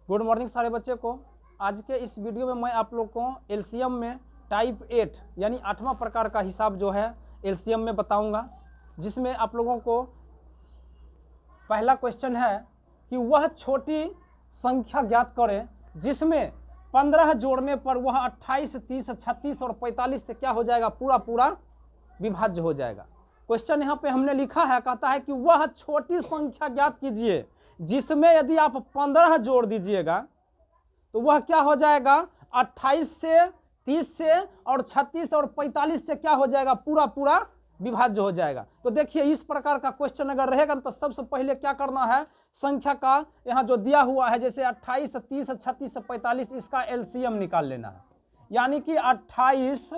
Good morning सारे बच्चे को। आज के इस वीडियो में मैं आप लोग को एलसीएम में टाइप 8 यानी 8वां प्रकार का हिसाब जो है एलसीएम में बताऊंगा, जिसमें आप लोगों को पहला क्वेश्चन है कि वह छोटी संख्या ज्ञात करें जिसमें 15 जोड़ने पर वह 28, 30, 36 और 45 से क्या हो जाएगा, पूरा पूरा विभाज्य हो जाएगा। क्वेश्चन यहाँ पे हमने लिखा है, कहता है कि वह छोटी संख्या ज्ञात कीजिए जिसमें यदि आप 15 जोड़ दीजिएगा तो वह क्या हो जाएगा, 28 से, 30 से और 36 और 45 से क्या हो जाएगा, पूरा पूरा विभाज्य हो जाएगा। तो देखिए इस प्रकार का क्वेश्चन अगर रहेगा तो सबसे पहले क्या करना है, संख्या का यहाँ जो दिया हुआ है जैसे 28, 30, 36, 45 इसका एलसीएम निकाल लेना है। यानी कि 28,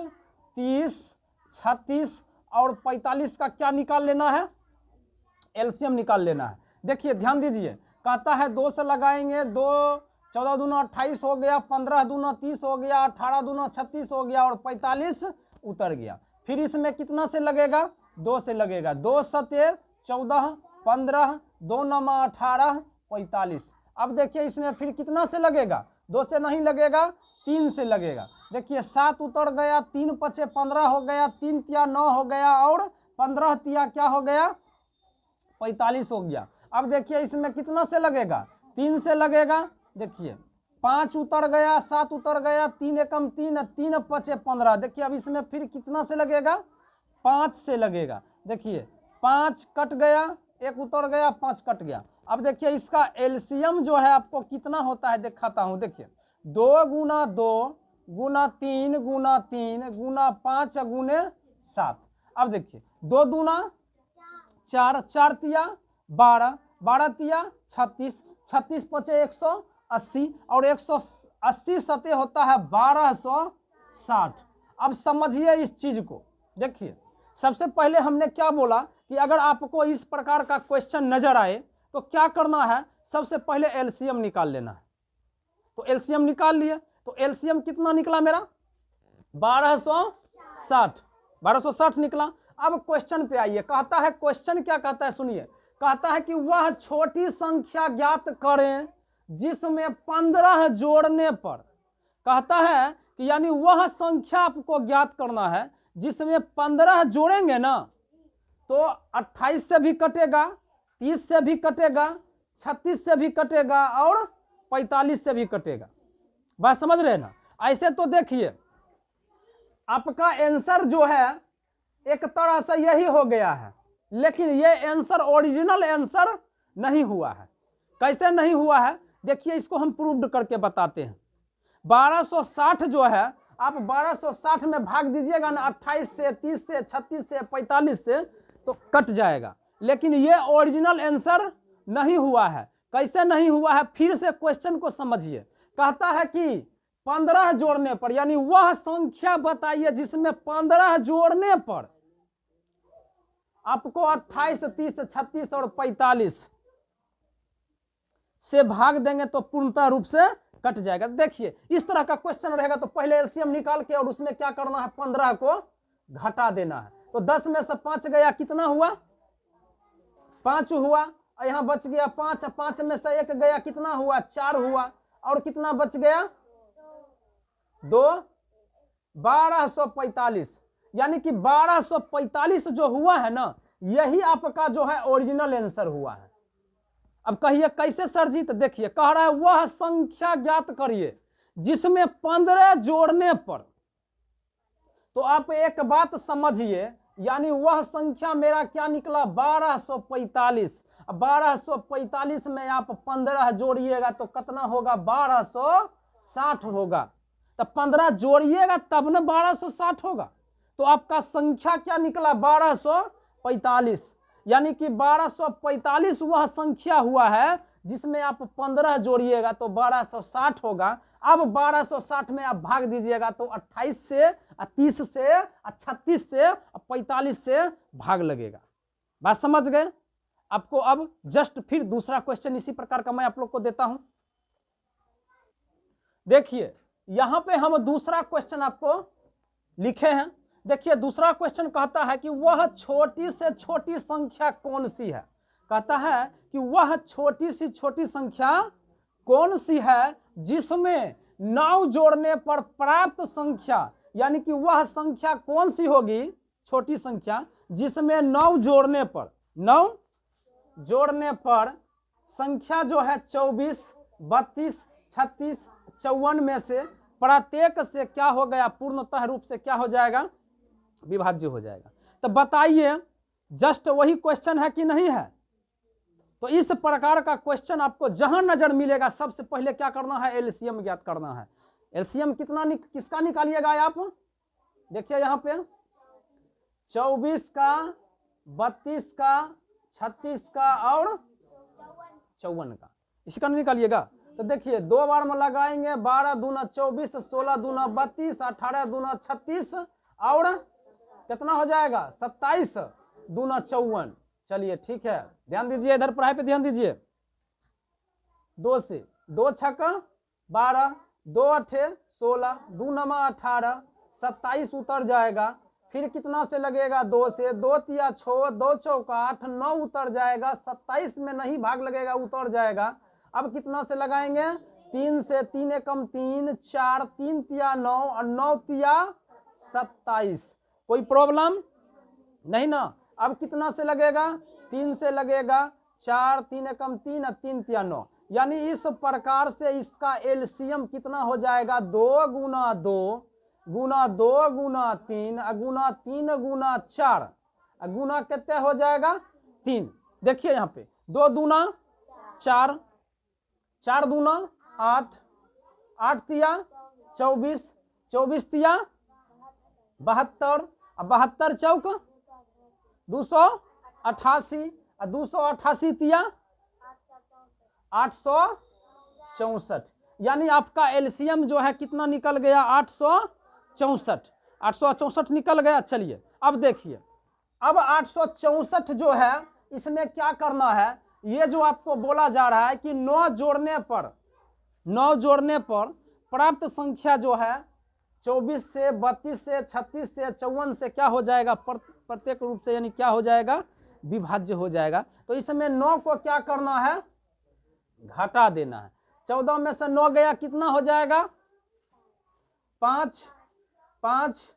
30, 36 और 45 का क्या निकाल लेना है, एलसीएम निकाल लेना है। देखिए ध्यान दीजिए, कहता है 2 से लगाएंगे, 2 14 दूना 28 हो गया, 15 दूना 30 हो गया, 18 दूना 36 हो गया और 45 उतर गया। फिर इसमें कितना से लगेगा, 2 से लगेगा, 2 सते 14, 15, 2 नमा 18, 45। अब देखिए इसमें फिर कितना से लगेगा, 2 से नहीं लगेगा, 3 से लगेगा। देखिए 7 उतर गया, 3 पचे 15 हो गया, 3 तिया 9 हो गया और 15 तिया क्या हो गया, 45 हो गया। अब देखिए इसमें कितना से लगेगा, 3 से लगेगा। देखिए 5 उतर गया, 7 उतर गया, 3 एकम 3, 3 पचे 15। देखिए अब इसमें फिर कितना से लगेगा, 5 से लगेगा। देखिए 5 कट गया, 1 उतर गया, 5 कट गया। अब देखिए इसका एलसीएम जो है आपको कितना होता है दिखाता हूं। देखिए 2 गुना 2 गुना 3 गुना 3 गुना 5 गुने 7। अब देखिए 2 दूना 4, 4 तिया 12, 12 तिया 36, 36 पचे 180 और 180 सते होता है 1260। अब समझिए इस चीज को। देखिए सबसे पहले हमने क्या बोला कि अगर आपको इस प्रकार का क्वेश्चन नजर आए तो क्या करना है, सबसे पहले एलसीएम निकाल लेना है। तो एलसीएम निकाल लिए, तो एलसीएम कितना निकला मेरा, 1260, 1260 निकला। अब क्वेश्चन पे आइए, कहता है क्वेश्चन क्या कहता है सुनिए, कहता है कि वह छोटी संख्या ज्ञात करें जिसमें 15 जोड़ने पर, कहता है कि यानी वह संख्या आपको ज्ञात करना है जिसमें 15 जोड़ेंगे ना तो 28 से भी कटेगा, 30 से भी कटेगा, 36 से भी कटेगा और 45 से भी कटेगा। बात समझ रहे हैं ना। ऐसे तो देखिए आपका आंसर जो है एक तरह से यही हो गया है, लेकिन ये आंसर ओरिजिनल आंसर नहीं हुआ है। कैसे नहीं हुआ है, देखिए इसको हम प्रूव्ड करके बताते हैं। 1260 जो है आप 1260 में भाग दीजिएगा ना, 28 से, 30 से, 36 से, 45 से तो कट जाएगा, लेकिन ये ओरिजिनल आंसर नहीं हुआ है। कैसे नहीं हुआ है, फिर से क्वेश्चन को समझिए। कहता है कि 15 जोड़ने पर, यानी वह संख्या बताइए जिसमें 15 जोड़ने पर आपको 28, 30, 36 और 45 से भाग देंगे तो पूर्णतः रूप से कट जाएगा। देखिए इस तरह का क्वेश्चन रहेगा तो पहले एलसीएम निकाल के और उसमें क्या करना है, 15 को घटा देना है। तो 10 में से 5 गया, कितना हुआ, 5 हुआ। यहां बच गया 5, 5 में से 1 गया, कितना हुआ, 4 हुआ। और कितना बच गया, 2, 1245। यानी कि 1245 जो हुआ है ना, यही आपका जो है ओरिजिनल आंसर हुआ है। अब कहिए कैसे सर जी, तो देखिए कह रहा है वह संख्या ज्ञात करिए जिसमें 15 जोड़ने पर, तो आप एक बात समझिए, यानी वह संख्या मेरा क्या निकला, 1245। 1245 में आप 15 जोड़िएगा तो कितना होगा, 1260 होगा। तो 15 जोड़िएगा तब ना 1260 होगा। तो आपका संख्या क्या निकला, 1245। यानी कि 1245 वह संख्या हुआ है जिसमें आप 15 जोड़िएगा तो 1260 होगा। अब 1260 में आप भाग दीजिएगा तो 28 से, 30 से, 36 से, 45 से भाग लगेगा। बात समझ गए आपको। अब जस्ट फिर दूसरा क्वेश्चन इसी प्रकार का मैं आप लोग को देता हूं। देखिए यहां पे हम दूसरा क्वेश्चन आपको लिखे हैं। देखिए दूसरा क्वेश्चन कहता है कि वह छोटी से छोटी संख्या कौन सी है। कहता है कि वह छोटी सी छोटी संख्या कौन सी है जिसमें 9 जोड़ने पर प्राप्त संख्या, यानी कि वह संख्या कौन सी होगी, छोटी संख्या जिसमें 9 जोड़ने पर, 9 जोड़ने पर संख्या जो है 24, 32, 36, 54 में से प्रत्येक से क्या हो गया, पूर्णतः रूप से क्या हो जाएगा, विभाज्य हो जाएगा। तो बताइए जस्ट वही क्वेश्चन है कि नहीं है। तो इस प्रकार का क्वेश्चन आपको जहां नजर मिलेगा सबसे पहले क्या करना है, एलसीएम ज्ञात करना है। एलसीएम किसका निकालिएगा आप, देखिए यहां पे 24 का, 32 का, 36 का और 54 का, इसका निकालिएगा। तो देखिए 2 बार में लगाएंगे, 12 दूना 24, 16 दूना 32, 18 दूना 36 और कितना हो जाएगा 27 दूना 54। चलिए ठीक है, ध्यान दीजिए, इधर पढ़ाई पे ध्यान दीजिए। 2 से 2 छक्का 12, 2 अठे 16, 2 नमा 18, 27 उतर जाएगा। फिर कितना से लगेगा, 2 से, 2 तिया 6, 2 चौका 8, 9 उतर जाएगा। 27 में नहीं भाग लगेगा, उतर जाएगा। अब कितना से लगाएंगे, 3 से, 3 एकम 3, 4, 3 तिया 9 और 9 तिया 27। कोई प्रॉब्लम नहीं ना। अब कितना से लगेगा, 3 से लगेगा, 4, 3 एकम 3 और 3 तिया 9। यानी इस प्रकार से इसका एलसीएम कितना हो जाएगा, 2 गुना 2 गुना 2 गुना 3 गुना 3 गुना 4 गुना कितने हो जाएगा 3। देखिए यहाँ पे 2 दूना 4, 4 दूना 8, 8 तिया 24, 24 तिया 72 और 72 चौक 288 और 288 तिया 864। यानी आपका एलसीएम जो है कितना निकल गया, 864। 864 निकल गया। चलिए अब देखिए, अब 864 जो है इसमें क्या करना है, ये जो आपको बोला जा रहा है कि 9 जोड़ने पर प्राप्त संख्या जो है 24 से, 32 से, 36 से, 54 से क्या हो जाएगा, प्रत्येक रूप से यानी क्या हो जाएगा, विभाज्य हो जाएगा। तो इसमें 9 को क्या करना है, घटा देना है। 14 में से 9 गया, कितना हो जाएगा 5, 5,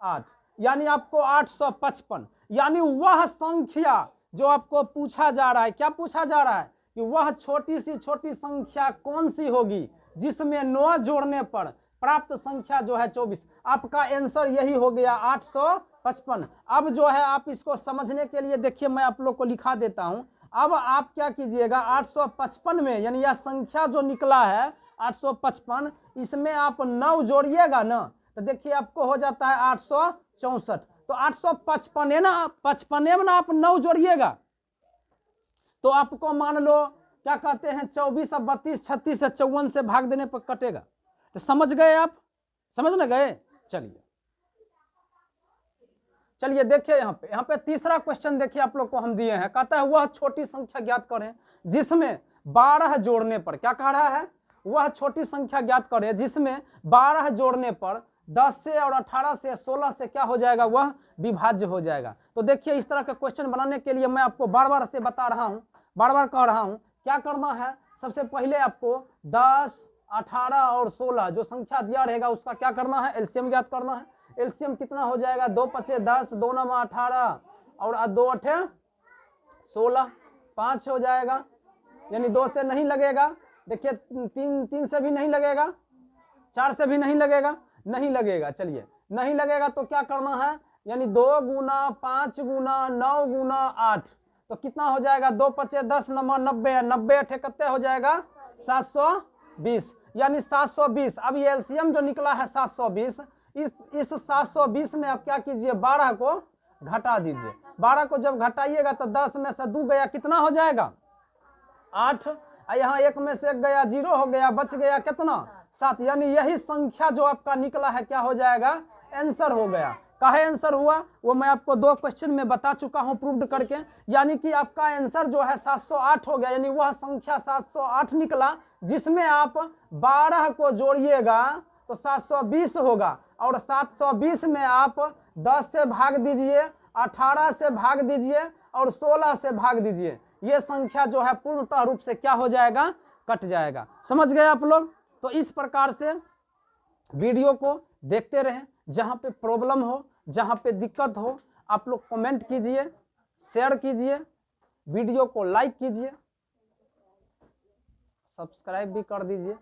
8, यानी आपको 855। यानी वह संख्या जो आपको पूछा जा रहा है, क्या पूछा जा रहा है कि वह छोटी सी छोटी संख्या कौन सी होगी जिसमें 9 जोड़ने पर प्राप्त संख्या जो है 24। आपका आंसर यही हो गया 855। अब जो है आप इसको समझने के लिए देखिए मैं आप लोग को लिखा देता हूं। अब आप क्या कीजिएगा, 855 में यानी यह संख्या जो निकला है 855, इसमें आप 9 जोड़िएगा ना, तो देखिए आपको हो जाता है 864। तो 855 है ना, 55 में ना आप 9 जोड़िएगा तो आपको मान लो क्या कहते हैं 24 और 32, 36 और 54 से भाग देने पर कटेगा। तो समझ गए आप, समझ न गए। चलिए देखिए यहाँ पे तीसरा क्वेश्चन देखिए आप लोग को हम दिए हैं। कहता है वह छोटी संख्या ज्ञात करें जिसमें 12 जोड़ने पर, क्या कह रहा है, वह छोटी संख्या ज्ञात करें जिसमें 12 जोड़ने पर 10 से और 18 से 16 से क्या हो जाएगा, वह विभाज्य हो जाएगा। तो देखिए इस तरह का क्वेश्चन बनाने के लिए मैं आपको बार बार से बता रहा हूँ, बार बार कह रहा हूँ, क्या करना है। सबसे पहले आपको 10, 18 और 16 जो संख्या दिया रहेगा उसका क्या करना है, एलसीएम ज्ञात करना है। एलसीएम कितना हो जाएगा, 2 पचे 10, 2 9 18 और 2 8 16, 5 हो जाएगा, यानी 2 से नहीं लगेगा। देखिए 3 से भी नहीं लगेगा, 4 से भी नहीं लगेगा, नहीं लगेगा। चलिए नहीं लगेगा तो क्या करना है, यानी 2 गुना 5 गुना 9 गुना 8, तो कितना हो जाएगा, 2 पचे 10 9 90, 90 8 कितने हो जाएगा 720, यानी 720। अब ये एलसीएम जो निकला है 720, इस 720 में आप क्या कीजिए, 12 को घटा दीजिए। 12 को जब घटाइएगा तो 10 में से 2 गया, कितना हो जाएगा 8, यहाँ 1 में से 1 गया, 0 हो गया, बच गया कितना 7। यानी यही संख्या जो आपका निकला है क्या हो जाएगा, आंसर हो गया। काहे आंसर हुआ वो मैं आपको 2 क्वेश्चन में बता चुका हूं प्रूव्ड करके। यानी कि आपका आंसर जो है 708 हो गया, यानी वह संख्या 708 निकला जिसमें आप 12 को जोड़िएगा तो 720 होगा, और 720 में आप 10 से भाग दीजिए, 18 से भाग दीजिए और 16 से भाग दीजिए। ये संख्या जो है पूर्णतः रूप से क्या हो जाएगा, कट जाएगा। समझ गए आप लोग? तो इस प्रकार से वीडियो को देखते रहें। जहाँ पे प्रॉब्लम हो, जहाँ पे दिक्कत हो, आप लोग कमेंट कीजिए, शेयर कीजिए, वीडियो को लाइक कीजिए, सब्सक्राइब भी कर दीजिए।